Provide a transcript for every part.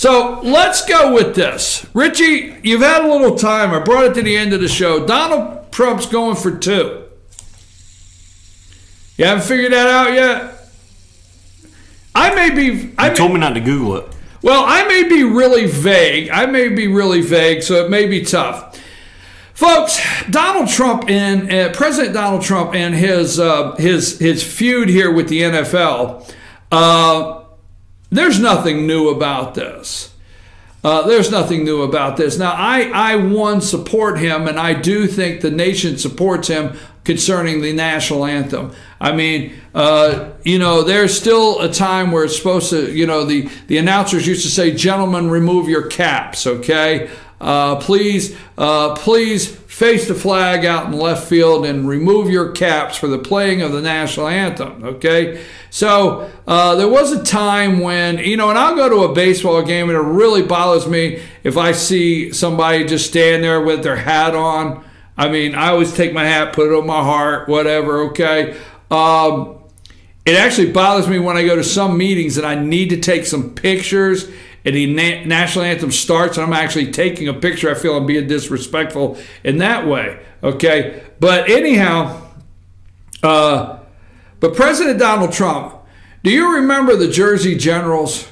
So let's go with this. Richie, you've had a little time. I brought it to the end of the show. Donald Trump's going for 2. You haven't figured that out yet? You told me not to Google it. Well, I may be really vague. So it may be tough. Folks, Donald Trump and President Donald Trump and his feud here with the NFL, there's nothing new about this. Now, I support him, and I do think the nation supports him concerning the national anthem. I mean, there's still a time where it's supposed to, the announcers used to say, "Gentlemen, remove your caps," okay? Please face the flag out in left field and remove your caps for the playing of the national anthem, okay? So there was a time when, and I'll go to a baseball game and it really bothers me if I see somebody just stand there with their hat on. I mean, I always take my hat, put it on my heart, whatever, okay? It actually bothers me when I go to some meetings and I need to take some pictures and the national anthem starts and I'm actually taking a picture. I feel I'm being disrespectful in that way, okay? But anyhow, but President Donald Trump, do you remember the Jersey Generals?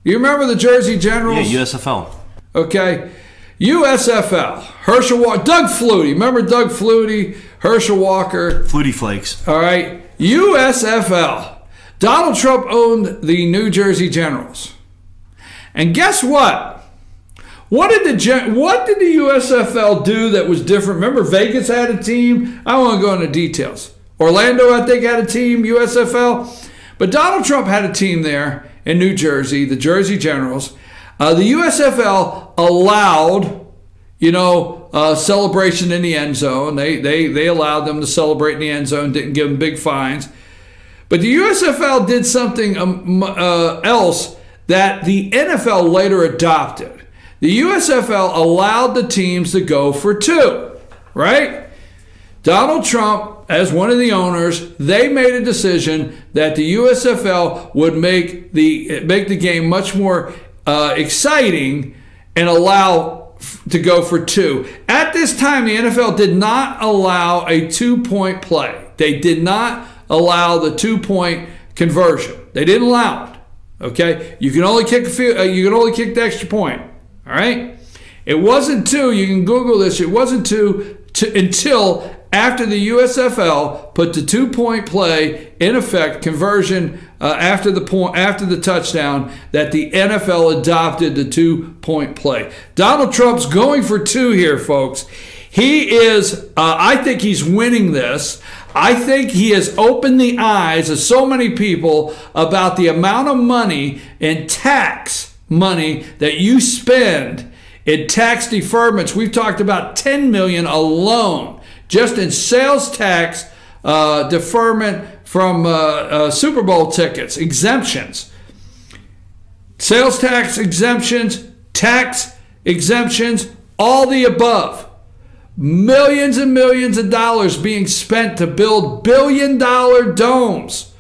You remember the Jersey Generals? Yeah, USFL. Okay. USFL, Herschel Walker, Doug Flutie. Remember Doug Flutie, Herschel Walker? Flutie Flakes. All right. USFL. Donald Trump owned the New Jersey Generals. And guess what? What did the USFL do that was different? Remember Vegas had a team? I don't want to go into details. Orlando, I think, had a team, USFL. But Donald Trump had a team there in New Jersey, the Jersey Generals. The USFL allowed, celebration in the end zone. They allowed them to celebrate in the end zone, didn't give them big fines. But the USFL did something else that the NFL later adopted. The USFL allowed the teams to go for 2, right? Donald Trump, as one of the owners, they made a decision that the USFL would make the game much more exciting and allow to go for 2. At this time, the NFL did not allow a 2-point play. They did not allow the 2-point conversion. They didn't allow it. Okay, you can only kick the extra point. All right, it wasn't 2. You can Google this. It wasn't 2 until after the USFL put the 2-point play in effect, conversion after the touchdown, that the NFL adopted the 2-point play. Donald Trump's going for 2 here, folks. He is, I think he's winning this. I think he has opened the eyes of so many people about the amount of money in tax money that you spend in tax deferments. We've talked about $10 million alone just in sales tax deferment from Super Bowl tickets, exemptions, sales tax exemptions, all the above. Millions and millions of dollars being spent to build billion-dollar domes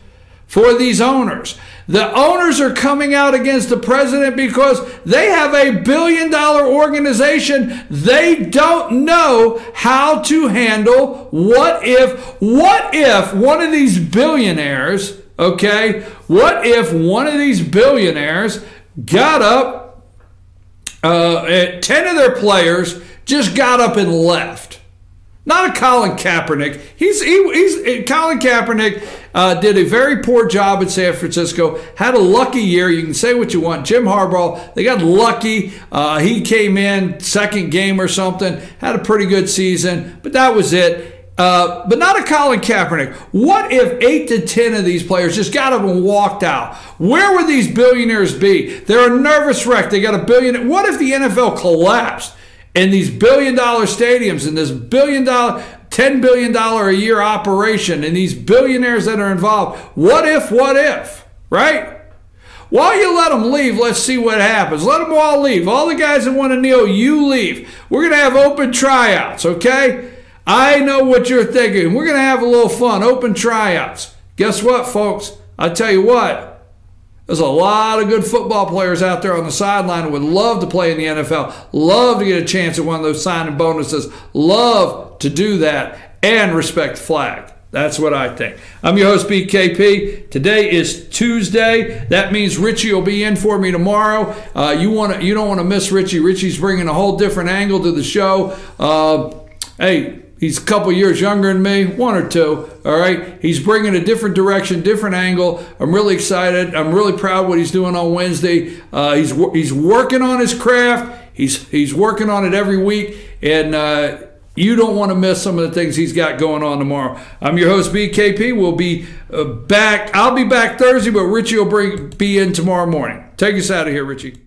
for these owners. The owners are coming out against the president because they have a billion-dollar organization. They don't know how to handle what if one of these billionaires, okay, what if one of these billionaires got up, 10 of their players just got up and left. Not a Colin Kaepernick. Colin Kaepernick did a very poor job in San Francisco. Had a lucky year. You can say what you want. Jim Harbaugh, they got lucky. He came in second game or something. Had a pretty good season, but that was it. But not a Colin Kaepernick. What if 8 to 10 of these players just got up and walked out? Where would these billionaires be? They're a nervous wreck. They got a billion. What if the NFL collapsed? In these billion-dollar stadiums, in this $10 billion a year operation, and these billionaires that are involved, what if, right? While you let them leave, let's see what happens. Let them all leave. All the guys that want to kneel, you leave. We're going to have open tryouts, okay? I know what you're thinking. We're going to have a little fun, open tryouts. Guess what, folks? I'll tell you what. There's a lot of good football players out there on the sideline who would love to play in the NFL, love to get a chance at one of those signing bonuses, love to do that, and respect the flag. That's what I think. I'm your host, BKP. Today is Tuesday. That means Richie will be in for me tomorrow. You don't want to miss Richie. Richie's bringing a whole different angle to the show. Hey, he's a couple years younger than me, one or two, all right? He's bringing a different direction, different angle. I'm really excited. I'm really proud of what he's doing on Wednesday. He's working on his craft. He's working on it every week, and you don't want to miss some of the things he's got going on tomorrow. I'm your host, BKP. We'll be back. I'll be back Thursday, but Richie will be in tomorrow morning. Take us out of here, Richie.